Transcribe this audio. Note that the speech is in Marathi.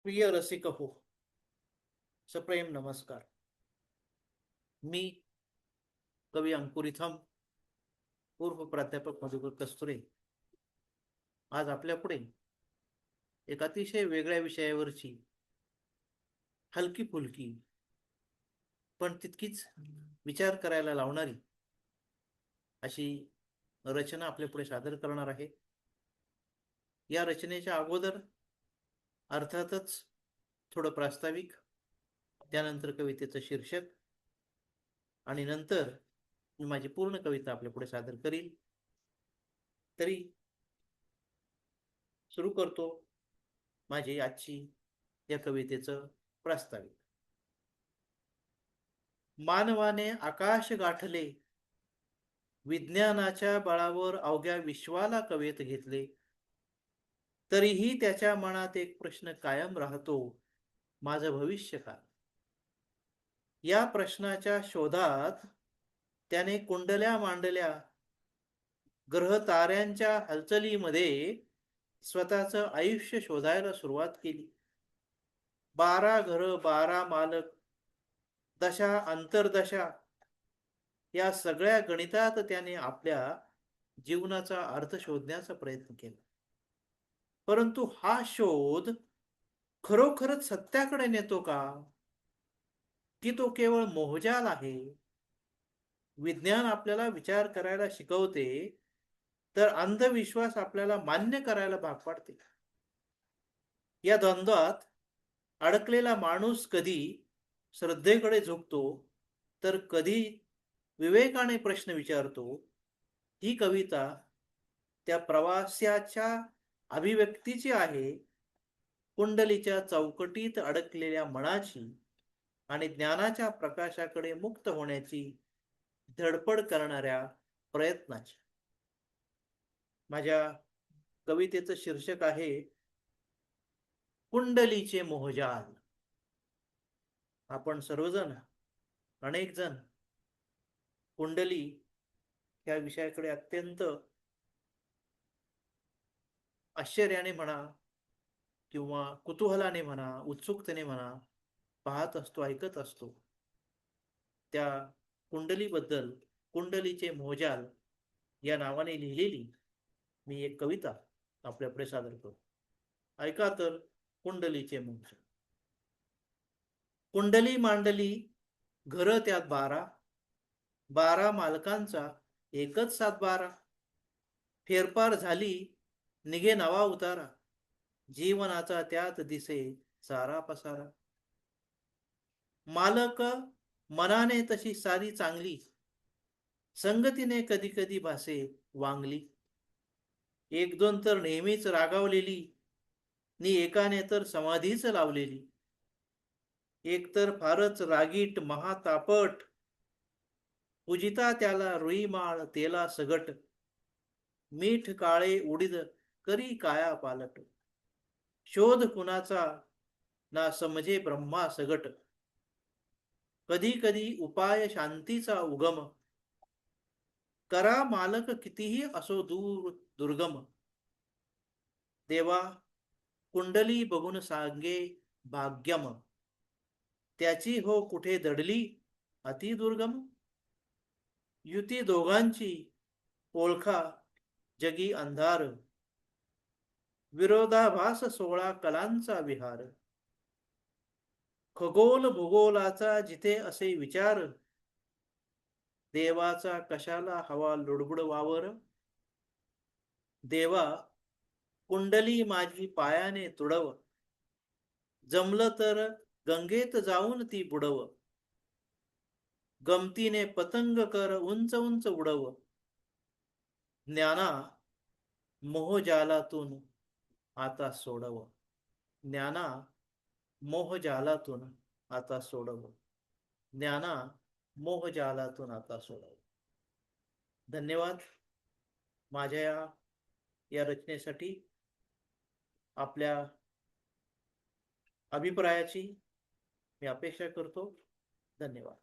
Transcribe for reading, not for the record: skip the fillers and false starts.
प्रिय रसिक हो, सप्रेम नमस्कार. मी कवी अंकुरिथम पूर्व प्राध्यापक मधुकर कस्तुरे आज आपल्या पुढे एक अतिशय वेगळ्या विषयावरची हलकी फुलकी पण तितकीच विचार करायला लावणारी अशी रचना आपल्या पुढे सादर करणार आहे. या रचनेच्या अगोदर अर्थातच थोडं प्रास्ताविक, त्यानंतर कवितेचं शीर्षक आणि नंतर मी माझी पूर्ण कविता आपल्या पुढे सादर करील. तरी सुरू करतो माझी आजची या कवितेचं प्रास्ताविक. मानवाने आकाश गाठले, विज्ञानाच्या बळावर अवघ्या विश्वाला कवेत घेतले, तरीही त्याच्या मनात एक प्रश्न कायम राहतो, माझं भविष्य काय? या प्रश्नाच्या शोधात त्याने कुंडल्या मांडल्या, ग्रह ताऱ्यांच्या हालचालीमध्ये स्वतःचं आयुष्य शोधायला सुरुवात केली. 12 घरं, 12 मालक, दशा अंतर्दशा या सगळ्या गणितात त्याने आपल्या जीवनाचा अर्थ शोधण्याचा प्रयत्न केला. परंतु हा शोध खरोखरच सत्याकडे नेतो का, की तो केवळ मोहजाल आहे? विज्ञान आपल्याला विचार करायला शिकवते, तर अंधविश्वास आपल्याला मान्य करायला भाग पाडते. या द्वंद्वात अडकलेला माणूस कधी श्रद्धेकडे झुकतो, तर कधी विवेकाने प्रश्न विचारतो. ही कविता त्या प्रवास्याच्या अभिव्यक्तीची आहे, कुंडलीच्या चौकटीत अडकलेल्या मनाची आणि ज्ञानाच्या प्रकाशाकडे मुक्त होण्याची धडपड करणाऱ्या प्रयत्नाची. माझ्या कवितेचं शीर्षक आहे कुंडलीचे मोहजाल. आपण सर्वजण, अनेक जण कुंडली या विषयाकडे अत्यंत आश्चर्याने म्हणा किंवा कुतूहलाने म्हणा, उत्सुकतेने म्हणा पाहत असतो, ऐकत असतो. त्या कुंडलीबद्दल, कुंडलीचे मोहजाल या नावाने लिहिलेली मी एक कविता आपल्यापुढे सादर करतो. ऐका तर कुंडलीचे मोहजाल. कुंडली मांडली, घर त्यात 12, 12 मालकांचा एकच 7-12. फेरफार झाली, निघे नवा उतारा, जीवनाचा त्यात दिसे सारा पसारा. मालक मनाने तशी सारी चांगली, संगतीने कधी कधी भासे वांगली. एक दोन तर नेहमीच रागावलेली, नि एकाने तर समाधीच लावलेली. एक तर फारच रागीट महातापट, पूजिता त्याला रुईमाळ तेला सगट. मीठ काळे उडीद करी काया पालट, शोध कुणाचा ना समजे ब्रह्मा सगट. कधी कधी उपाय शांतीचा उगम, करा मालक कितीही असो दूर दुर्गम. देवा कुंडली बघून सांगे भाग्यम, त्याची हो कुठे दडली अति दुर्गम. युती दोघांची ओळखा जगी अंधार, विरोधाभास 16 कलांचा विहार. खगोल भूगोलाचा जिथे असे विचार, देवाचा कशाला हवा लुडबुड वावर. देवा कुंडली माझी पायाने तुडव, जमलं तर गंगेत जाऊन ती बुडव. गमतीने पतंग कर उंच उंच उडव, ज्ञाना मोहजालातून आता सोडव. ज्ञाना मोहजालातून आता सोडव. ज्ञाना मोहजालातून आता सोडव. धन्यवाद. माझ्या या रचनेसाठी आपल्या अभिप्रायाची मी अपेक्षा करतो. धन्यवाद.